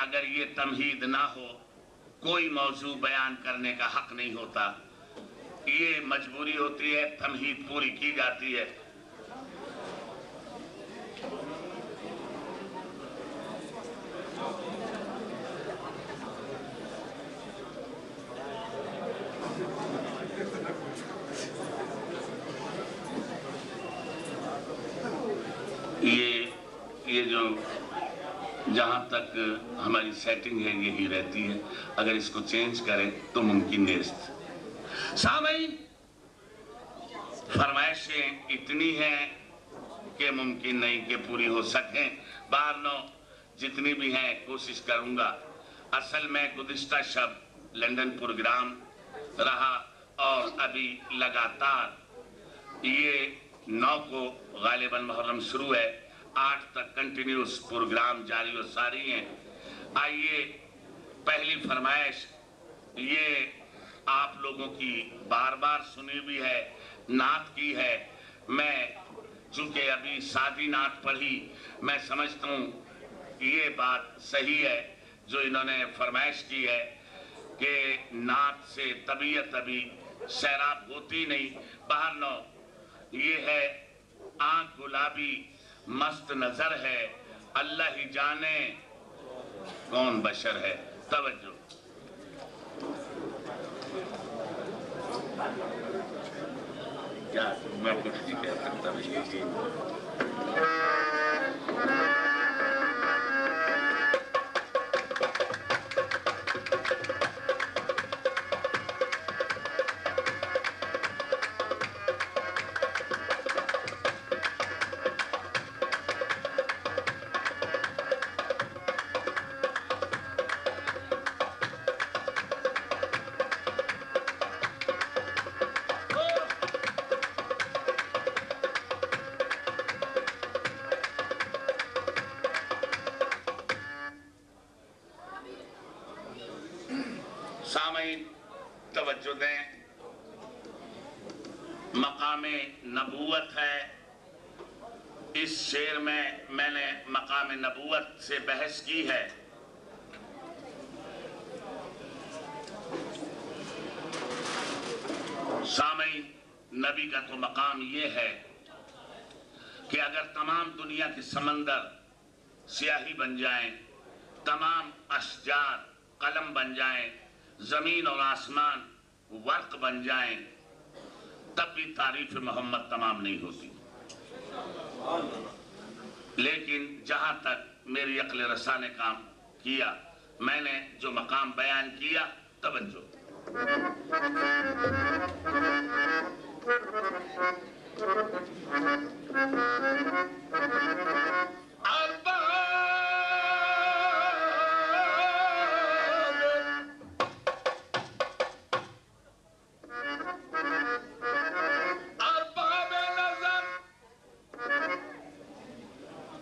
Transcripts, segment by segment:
اگر یہ تمہید نہ ہو کوئی موضوع بیان کرنے کا حق نہیں ہوتا. یہ مجبوری ہوتی ہے، تمہید پوری کی جاتی ہے. یہ جو جہاں تک ہماری سیٹنگ ہے یہی رہتی ہے، اگر اس کو چینج کریں تو ممکن نیست. سامعین، فرمائشیں اتنی ہیں کہ ممکن نہیں کہ پوری ہو سکیں. بارنو جتنی بھی ہیں کوشش کروں گا. اصل میں گزشتہ شب لندن پروگرام رہا اور ابھی لگاتار یہ 9 کو غالباً محرم شروع ہے، 8 تک کنٹینیوس پروگرام جاری و ساری ہیں. آئیے پہلی فرمائش یہ آپ لوگوں کی بار بار سنی بھی ہے، نعت کی ہے. میں چونکہ ابھی سادی نعت پڑھی، میں سمجھتا ہوں یہ بات صحیح ہے جو انہوں نے فرمائش کی ہے کہ نعت سے طبیعت ابھی سیراب ہوتی نہیں. بہرنو یہ ہے آنکھ گلابی مست نظر ہے، اللہ ہی جانے کون بشر ہے. توجہ. کیا میں کچھ نہیں کہہ سکتا. سامعین توجہ دیں، مقام نبوت ہے. اس شعر میں نے مقام نبوت سے بحث کی ہے. سامعین، نبی کا تو مقام یہ ہے کہ اگر تمام دنیا کے سمندر سیاہی بن جائیں، تمام اشجار قلم بن جائیں، زمین اور آسمان ورق بن جائیں، تب بھی تعریف محمد تمام نہیں ہوتی. لیکن جہاں تک میری عقل رسا نے کام کیا، میں نے جو مقام بیان کیا، توجہ.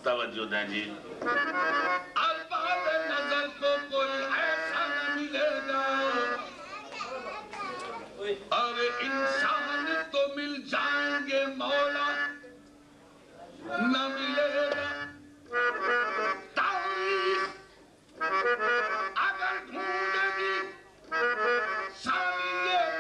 توجہ دیں جی. ارباب نظر کو کوئی ایسا نہ ملے گا، اور انسان تو مل جائیں گے مولا نہ ملے گا. تاریخ اگر ڈھونڈے گی سامنے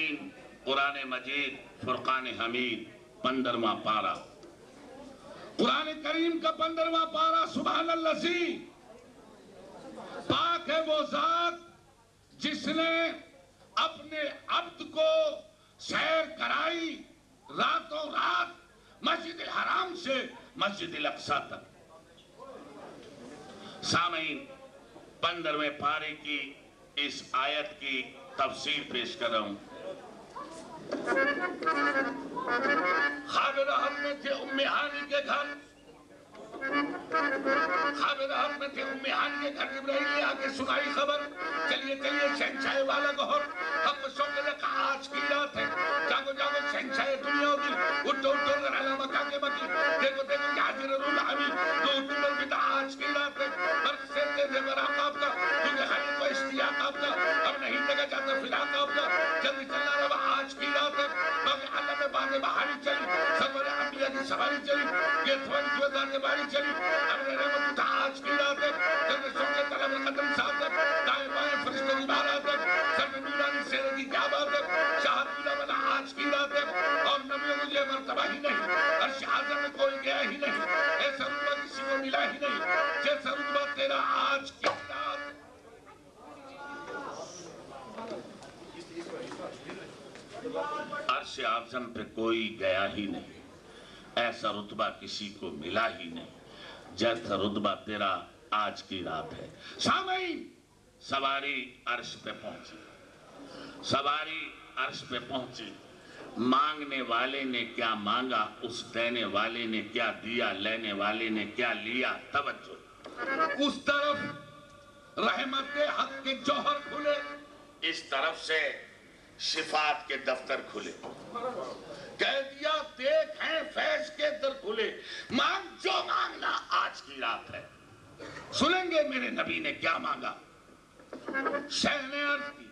سامعین، قرآن مجید فرقان حمید 15واں پارہ، قرآن کریم کا 15واں پارہ، سبحان اللذی، پاک ہے وہ ذات جس نے اپنے عبد کو سیر کرائی راتوں رات مسجد الحرام سے مسجد الاقصی تک۔ سامعین، 15ویں پارے کی اس آیت کی تفسیر پیش کر رہا ہوں۔ خواب راحت میں تھے ام ہانی کے گھر، خواب راحت میں تھے ام ہانی کے گھر، جبرائیل نے آ کے سنائی خبر، چلیے چلیے شہنشاہ والا گہر، ہم شوق نے کہا آج کی رات ہے، جاگو جاگو شہنشاہ دنیا ہوگی، اٹھو اٹھو گر علا مکہ کے مکی، دیکھو دیکھو کہ حاضر رول حمی، تو اٹھو الفتا آج کی رات ہے، برق سے تیزے براق آپ کا، کیونکہ خیلی کو اشتیاق آپ کا، اب نہیں جگہ جاتا فلاق آپ کا، جلدی چلنا رہا آج کی رات ہے، باقی اللہ میں بازے بہاری چلی، سرور انبیاء کی سواری چلی، یہ تھوڑی جوزار کے باری چلی، اب نے رحمت اٹھا آج کی رات ہے، جلدی سوچے طلب قدم صاحب تک، دائیں بائیں فرشتوں کی بارات تک، سر میں نورانی سیرے کی کیا بات ہے، شاہد ملا بنا آج کی رات ہے، اور نبیوں کو یہ مرتبہ ہی نہیں، عرش اعظم میں کوئی گیا ہی نہیں، ایسا رتبہ کسی کو ملا ہی نہیں، جیسا رتبہ تیرا آج کی رات۔ عرش اعظم پہ کوئی گیا ہی نہیں، ایسا رتبہ کسی کو ملا ہی نہیں، جیسا رتبہ تیرا آج کی رات ہے۔ سامعین، سواری عرش پہ پہنچی، سواری عرش پہ پہنچی، مانگنے والے نے کیا مانگا، اس دینے والے نے کیا دیا، لینے والے نے کیا لیا، توجہ۔ اس طرف رحمت حق کے جوہر کھلے، اس طرف سے شفاعت کے دفتر کھلے، کہہ دیا دیکھیں فیض کے در کھلے، مانگ جو مانگنا آج کی رات ہے۔ سنیں گے میرے نبی نے کیا مانگا۔ شہ نے عرض کی،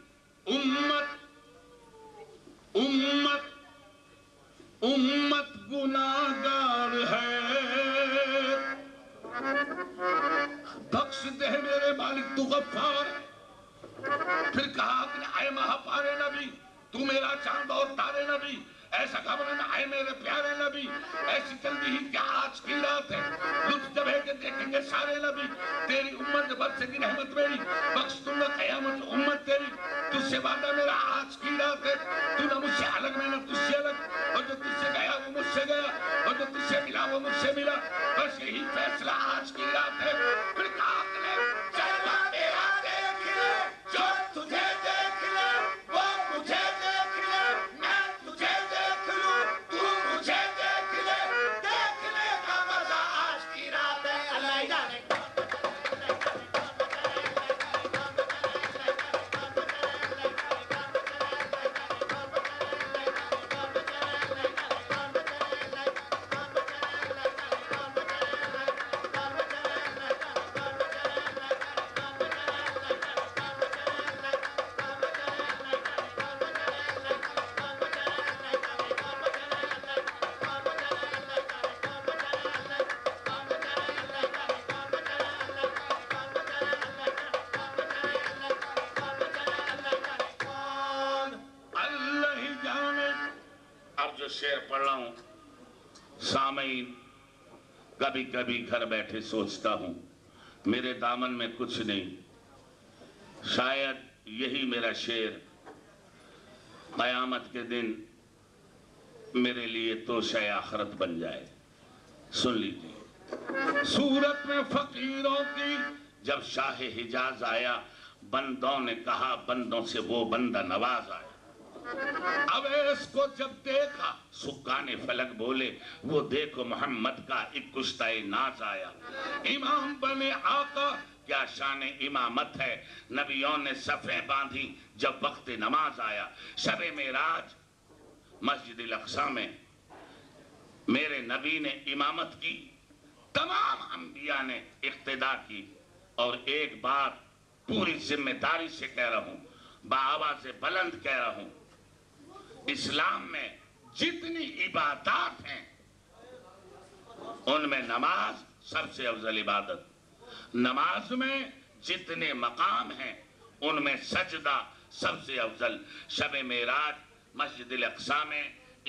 امت امت امت گناہگار ہے، بخش دے میرے مالک تو غفار ہے۔ پھر کہا کہ اے مہاپارے نبی، تو میرا چاند اور تارے نبی، ایسا گھبرنا اے میرے پیارے نبی، ایسی جلدی ہی کیا آج کی رات ہے، لطف جب ہے کہ دیکھیں گے سارے نبی، تیری امت برسے گی رحمت میری، بخش تم نے قیامت امت تیری، تجھ سے وعدہ میرا آج کی رات ہے، تو نہ مجھ سے الگ میں نہ تجھ سے الگ، اور جو تجھ سے گیا وہ مجھ سے گیا، اور جو تجھ سے ملا وہ مجھ سے ملا، بس یہی فیصلہ آج کی رات ہے۔ پھر کہا کہ چلنا میرا دیکھ لے، جو تجھے دیکھ لے وہ مجھے دیکھ لے، میں تجھے دیکھ لوں تو مجھے دیکھ لے کا مزہ آج کی رات ہے۔ اللہ جانے شعر پڑھ رہا ہوں۔ سامعین، کبھی کبھی گھر بیٹھے سوچتا ہوں میرے دامن میں کچھ نہیں، شاید یہی میرا شعر قیامت کے دن میرے لیے توشہ آخرت بن جائے۔ سن لیجیے۔ صورت میں فقیروں کی جب شاہ حجاز آیا، بندوں نے کہا بندوں سے وہ بندہ نواز آیا۔ اویس کو جب دیکھا سکان فلک بولے، وہ دیکھو محمد کا ایک کشتہ ناز آیا۔ امام بنے آقا کیا شان امامت ہے، نبیوں نے صفیں باندھی جب وقت نماز آیا۔ شب معراج مسجد الاقصی میں میرے نبی نے امامت کی، تمام انبیاء نے اقتداء کی، اور ایک بات پوری ذمہ داری سے کہہ رہا ہوں، بآواز بلند کہہ رہا ہوں، اسلام میں جتنی عبادات ہیں ان میں نماز سب سے افضل عبادت، نماز میں جتنے مقام ہیں ان میں سجدہ سب سے افضل۔ شب معراج مسجد الاقصی میں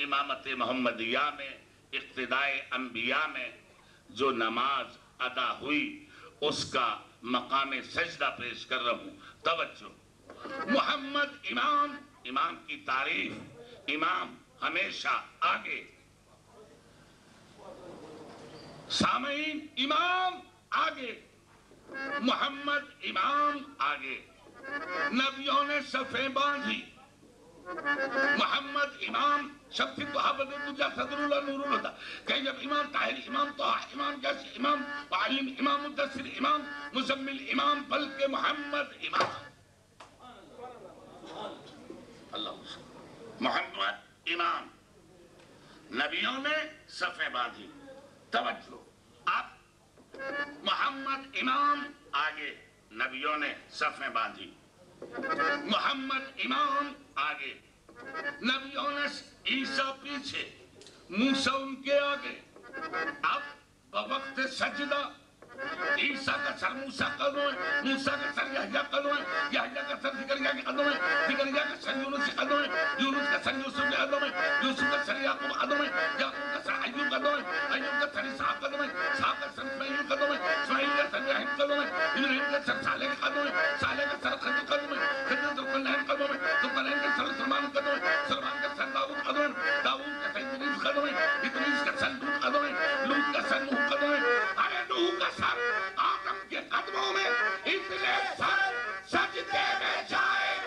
امامت محمدیہ میں اقتداء انبیاء میں جو نماز ادا ہوئی اس کا مقام سجدہ پیش کر رہا ہوں. توجہ. محمد امام، امام کی تعریف، امام ہمیشہ آگے. سامعین، امام آگے، محمد امام آگے. نبیوں نے صفیں باندھی. محمد امام شب کی صحابت تجھا صدر اللہ نور اللہ کہ جب امام طاہر، امام طاہر، امام جیسے امام معلم، امام مدثر، امام مزمل، امام بلکہ محمد امام. اللہ محمد امام. نبیوں نے صفیں باندھی. توجہ. اب محمد امام آگے، نبیوں نے صفیں باندھی. محمد امام آگے، نبیوں نے عیسیٰ پیچھے، موسیٰ ان کے آگے. اب بوقت سجدہ عیسیٰ کا سر موسیٰ قدم ہے، موسیٰ کا سر یحییٰ قدم ہے، یحییٰ کا سر زکریا کے قدم ہے، زکریا کا سر یونس کے قدم ہے، یونس کا سر یوسف کے قدم ہے، یوسف کا سر یعقوب قدم ہے، یعقوب کا سر ایوب قدم ہے، ایوب کا سر اسحاق قدم ہے، اسحاق کا سر اسماعیل قدم ہے، اسماعیل کا سر ابراہیم قدم ہے، ابراہیم کا سر صالح قدم ہے، صالح کا سر خضر قدم ہے، خضر ذوالقرنین قدم ہے، ذوالقرنین کا سر سلمان قدم ہے، سلمان کا سر داؤد قدم ہے، داؤد کا سر ادریس قدم ہے، ادریس کا سر لوط قدم ہے، لوط کا سر نوح قدم ہے. ارے نوح کا سر آدم کے قدموں میں، اس لیے سر سجدے میں جائے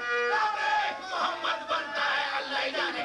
محمد بنتا ہے. اللہ جانے.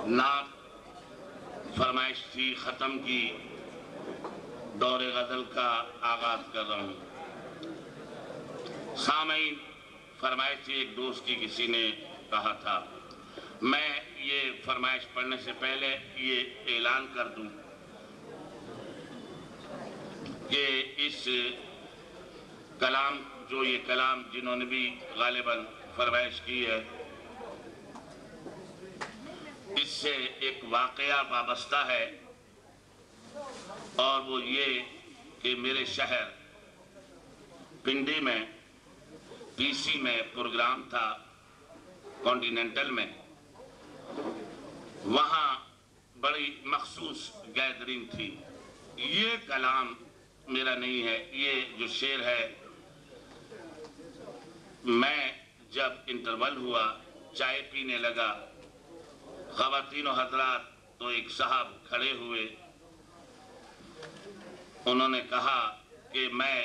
نعت فرمائش تھی، ختم کی دور غزل کا آغاز کر رہا ہوں. سامعین، فرمائش تھی ایک دوست کی، کسی نے کہا تھا. میں یہ فرمائش پڑھنے سے پہلے یہ اعلان کر دوں کہ اس کلام، جو یہ کلام جنہوں نے بھی غالباً فرمائش کی ہے، اس سے ایک واقعہ وابستہ ہے، اور وہ یہ کہ میرے شہر پنڈی میں پی سی میں پروگرام تھا، کانٹیننٹل میں. وہاں بڑی مخصوص گیدرنگ تھی. یہ کلام میرا نہیں ہے، یہ جو شعر ہے، میں جب انٹرول ہوا، چائے پینے لگا، خواتین و حضرات، تو ایک صاحب کھڑے ہوئے. انہوں نے کہا کہ میں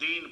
3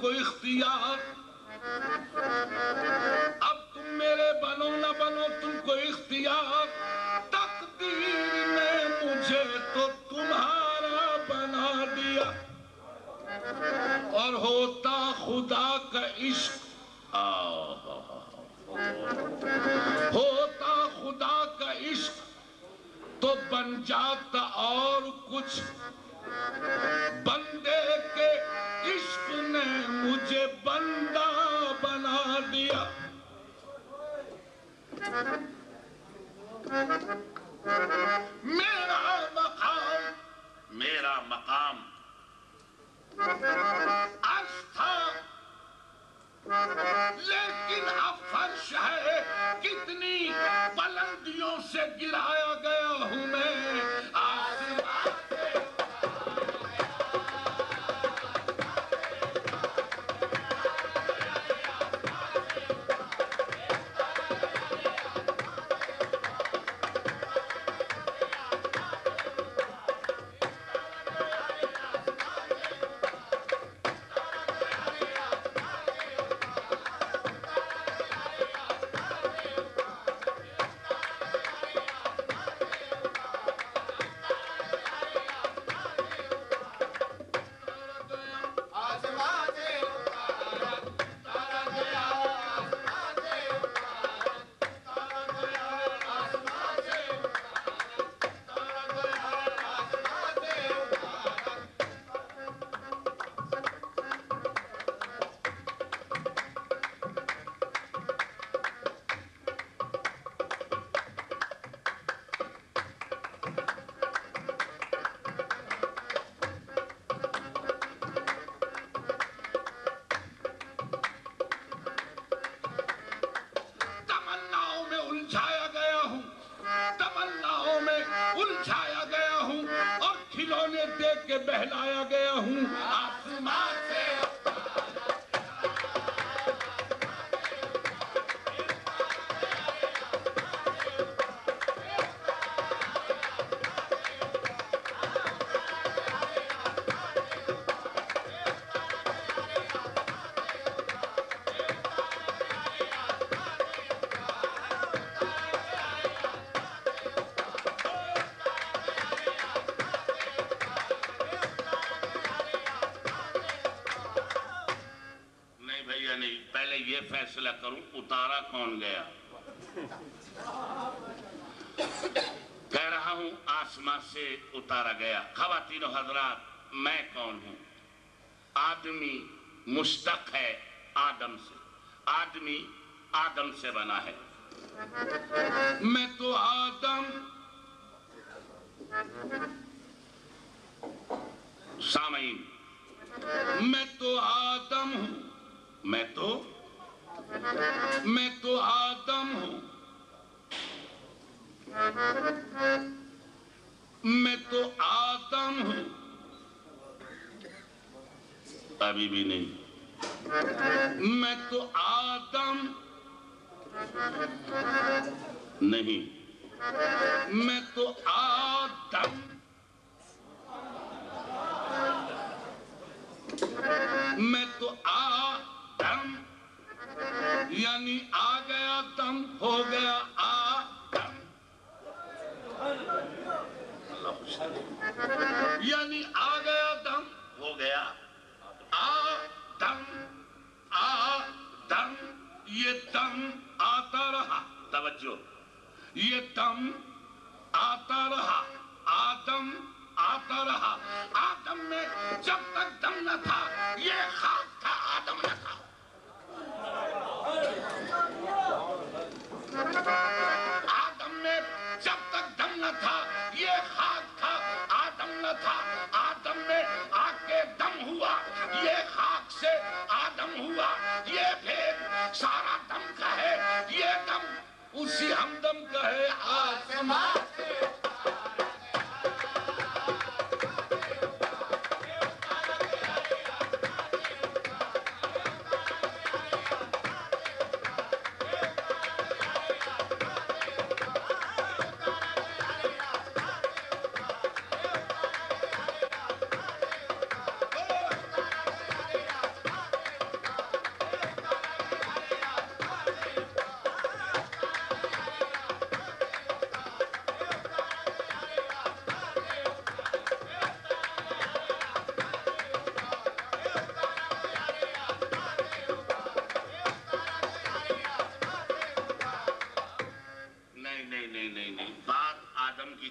کو اختیار، اب تم میرے بنو نہ بنو تم کو اختیار، تقدیر نے مجھے تو تمہارا بنا دیا، اور ہوتا خدا کا عشق، ہوتا خدا کا عشق تو بن جاتا اور کچھ، بندے کے عشق نے مجھے بندہ بنا دیا۔ میرا مقام عرش تھا لیکن اب فرش ہے، کتنی بلندیوں سے گرایا گیا ہوں میں، آسمان سے الجھایا گیا ہوں اور کھلونے دے کے بہلایا گیا ہوں، آسمان سے پہلے یہ فیصلہ کروں اتارا کون گیا۔ کہہ رہا ہوں آسمان سے اتارا گیا۔ خواتین و حضرات، میں کون ہوں؟ آدمی مشتق ہے آدم سے، آدمی آدم سے بنا ہے۔ میں تو آدم، سامعین، میں تو آدم ہوں، میں تو آدم ہوں، میں تو آدم ہوں، ابھی بھی نہیں، میں تو آدم نہیں، میں تو آدم، میں تو آدم، یعنی آ گیا دم، ہو گیا آدم، یعنی آ گیا دم، ہو گیا آدم، آدم، یہ دم آتا رہا، توجہ، یہ دم آتا رہا، آدم آتا رہا، آدم میں جب تک دم نہ تھا یہ خاک تھا، آدم نہ تھا۔ آدم میں جب تک دم نہ تھا یہ خاک تھا، آدم نہ تھا، آدم میں آ کے دم ہوا، یہ خاک سے آدم ہوا، یہ بھید سارا دم کا ہے، یہ دم اسی ہمدم کا ہے، آسمان سے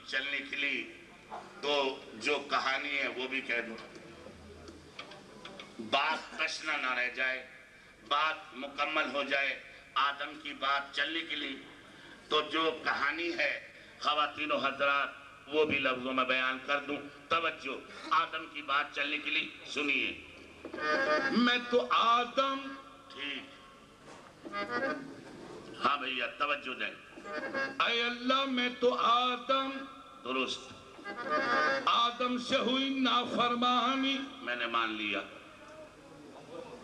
چل نکلی تو جو کہانی ہے وہ بھی کہہ دوں، بات تشنہ نہ رہ جائے، بات مکمل ہو جائے۔ آدم کی بات چل نکلی تو جو کہانی ہے خواتین و حضرات وہ بھی لفظوں میں بیان کر دوں۔ توجہ، آدم کی بات چل نکلی، سنیے۔ میں تو آدم، ٹھیک، ہاں بھیا توجہ دیں۔ اے اللہ میں تو آدم، درست، آدم سے ہوئی نافرمانی، میں نے مان لیا۔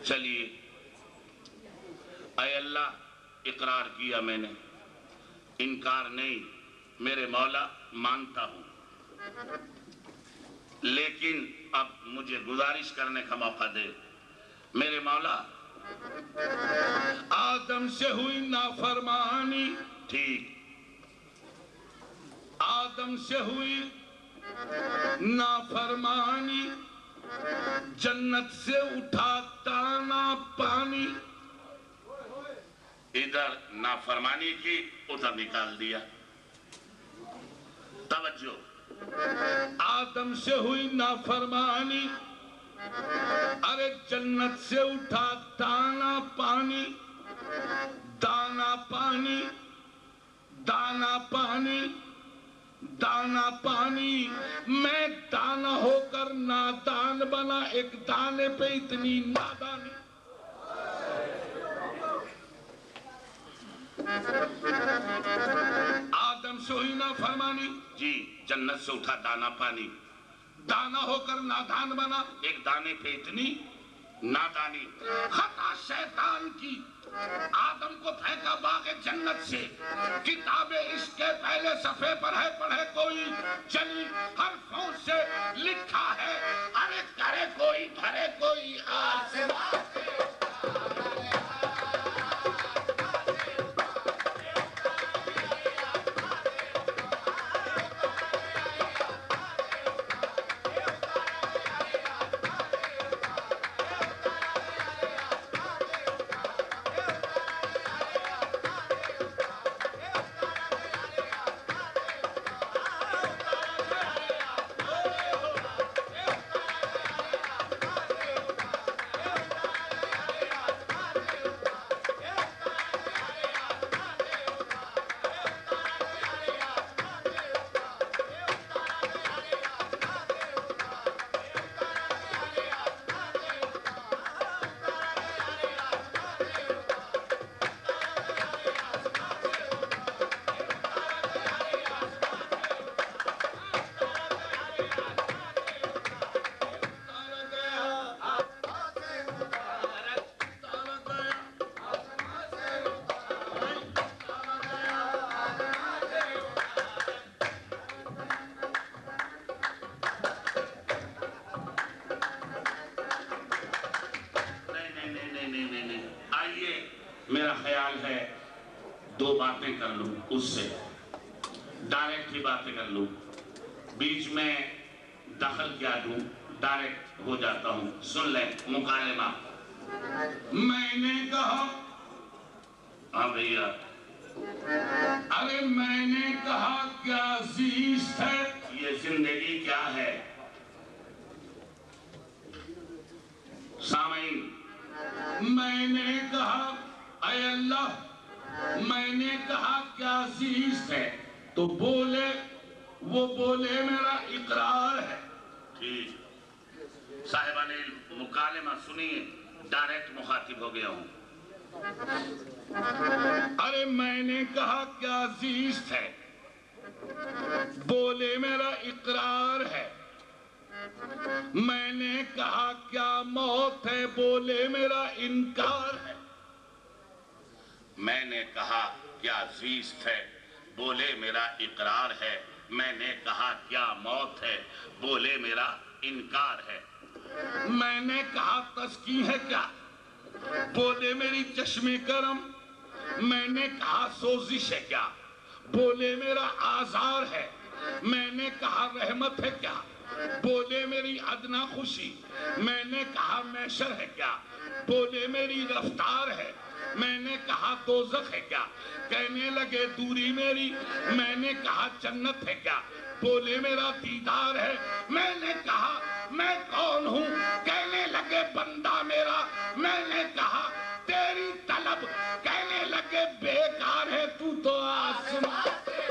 چلیے، اے اللہ اقرار کیا میں نے، انکار نہیں، میرے مولا مانتا ہوں، لیکن اب مجھے گزارش کرنے کا موقع دے میرے مولا۔ آدم سے ہوئی نافرمانی، ٹھیک، آدم سے ہوئی نافرمانی، جنت سے اٹھا دانا پانی، ادھر نافرمانی کی ادھر نکال دیا۔ توجہ، آدم سے ہوئی نافرمانی، ارے جنت سے اٹھا دانا پانی، دانا پانی، دانا پانی، دانا پانی، میں دانا ہو کر نادان بنا، ایک دانے پہ اتنی نادانی۔ آدم سے ہوئی نافرمانی، جی، جنت سے اٹھا دانا پانی، دانا ہو کر نادان بنا، ایک دانے پہ اتنی نادانی۔ خطا شیطان کی، آدم کو پھینکا باغ جنت سے، کتاب عشق کے پہلے صفحے پر ہے، پڑھے کوئی چلی حرفوں سے لکھا ہے، ارے کرے کوئی بھرے کوئی آسمان سے۔ میرا خیال ہے دو باتیں کر لوں اس سے، ڈائریکٹ ہی باتیں کر لوں، بیچ میں دخل کیا دوں، ڈائریکٹ ہو جاتا ہوں۔ سن لیں مکالمہ۔ میں نے کہا، ہاں بھیا، ارے میں نے کہا کیا زیست ہے، یہ زندگی کیا ہے؟ سامعین، میں نے کہا اے اللہ میں نے کہا کیا زیست ہے، تو بولے، وہ بولے میرا اقرار ہے۔ ٹھیک، صاحبان مکالمہ سنیے، ڈائریکٹ مخاطب ہو گیا ہوں۔ ارے میں نے کہا کیا زیست ہے، بولے میرا اقرار ہے، میں نے کہا کیا موت ہے، بولے میرا انکار ہے، میں نے کہا کیا زیست ہے، بولے میرا اقرار ہے، میں نے کہا کیا موت ہے، بولے میرا انکار ہے، میں نے کہا تسکین ہے کیا، بولے میری چشم کرم، میں نے کہا سوزش ہے کیا، بولے میرا آزار ہے، میں نے کہا رحمت ہے کیا، بولے میری ادنا خوشی، میں نے کہا محشر ہے کیا، بولے میری رفتار ہے، میں نے کہا دوزخ ہے کیا؟ کہنے لگے دوری میری. میں نے کہا جنت ہے کیا؟ بولے میرا دیدار ہے. میں نے کہا میں کون ہوں؟ کہنے لگے بندہ میرا. میں نے کہا تیری طلب. کہنے لگے بیکار ہے تو آسمان سے.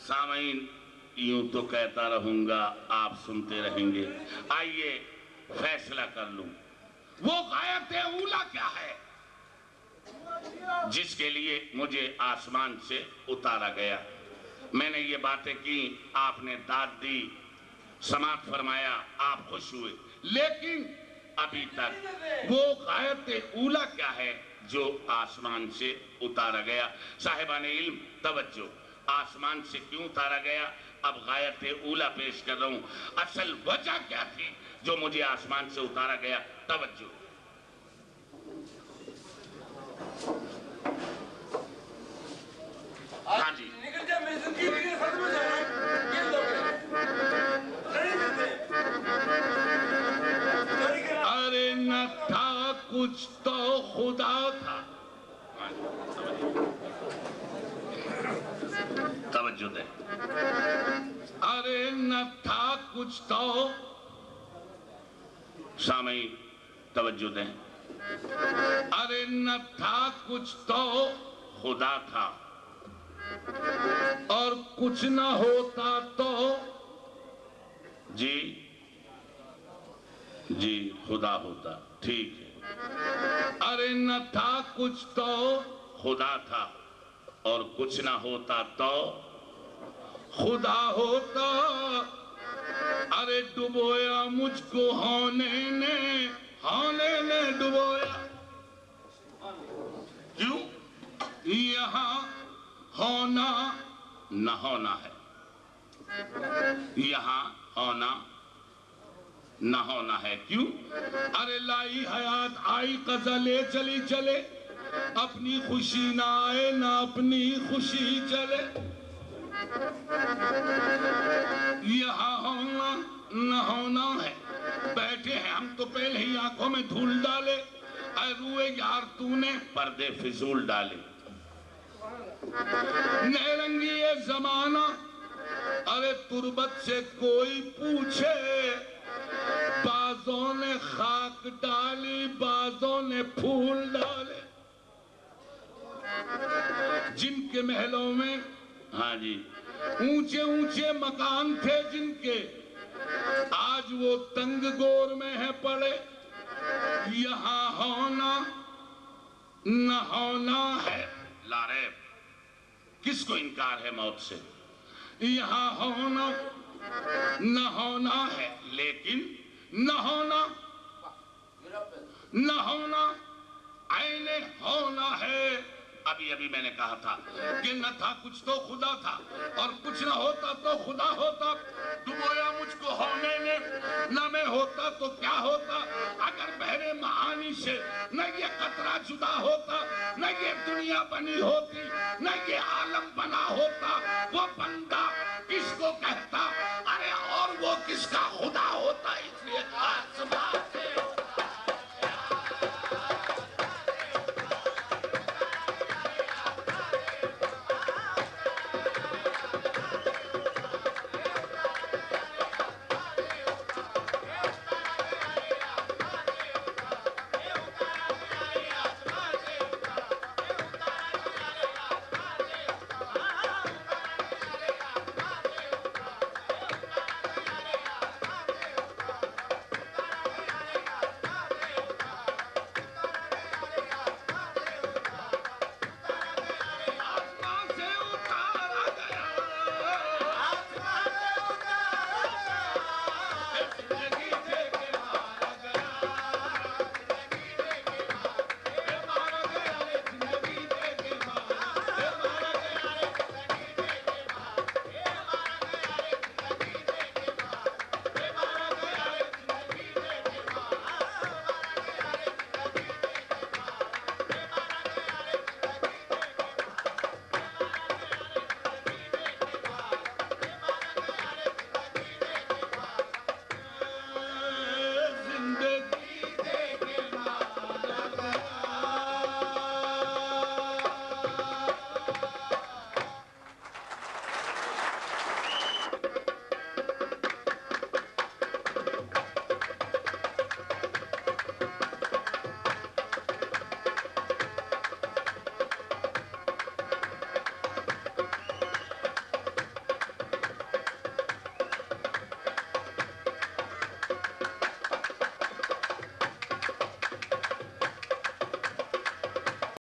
سامعین یوں تو کہتا رہوں گا، آپ سنتے رہیں گے. آئیے فیصلہ کر لوں. وہ غایت اولا کیا ہے جس کے لیے مجھے آسمان سے اتارا گیا؟ میں نے یہ باتیں کی، آپ نے داد دی، سماعت فرمایا، آپ خوش ہوئے. لیکن ابھی تک وہ غایت اولا کیا ہے جو آسمان سے اتارا گیا؟ صاحبان علم توجہ. آسمان سے کیوں اتارا گیا؟ اب غایت اولا پیش کر رہا ہوں. اصل وجہ کیا تھی جو مجھے آسمان سے اتارا گیا؟ توجہ. ہاں جی. ارے نہ تھا کچھ تو خدا تھا. توجہ دے. ارے نہ تھا کچھ تو. سامعین توجہ دیں. ارے نہ تھا کچھ تو خدا تھا، اور کچھ نہ ہوتا تو جی خدا ہوتا. ٹھیک ہے. ارے نہ تھا کچھ تو خدا تھا، اور کچھ نہ ہوتا تو خدا ہوتا. ارے ڈبویا مجھ کو ہونے نے ڈبویا. کیوں؟ یہاں ہونا نہ ہونا ہے. یہاں ہونا نہ ہونا ہے. کیوں؟ ارے لائی حیات آئی قضا لے چلی چلے، اپنی خوشی نہ آئے نہ اپنی خوشی چلے. یہاں ہونا نہ ہونا ہے. بیٹھے ہیں ہم تو پہلے ہی آنکھوں میں دھول ڈالے. اے روئے یار تو نے پردے فضول ڈالے. نیرنگی یہ زمانہ. ارے تربت سے کوئی پوچھے، بازوں نے خاک ڈالی بازوں نے پھول ڈالے. جن کے محلوں میں ہاں جی اونچے اونچے مکان تھے، جن کے آج وہ تنگ گور میں ہیں پڑے. یہاں ہونا نہ ہونا ہے. لا ریب. کس کو انکار ہے موت سے؟ یہاں ہونا نہ ہونا ہے، لیکن نہ ہونا عین ہونا ہے. ابھی میں نے کہا تھا کہ نہ تھا کچھ تو خدا تھا، اور کچھ نہ ہوتا تو خدا ہوتا. ڈبویا مجھ کو ہونے نے، نہ میں ہوتا تو کیا ہوتا؟ اگر بہرے معانی سے نہ یہ قطرہ جدا ہوتا، نہ یہ دنیا بنی ہوتی، نہ یہ عالم بنا ہوتا. وہ بندہ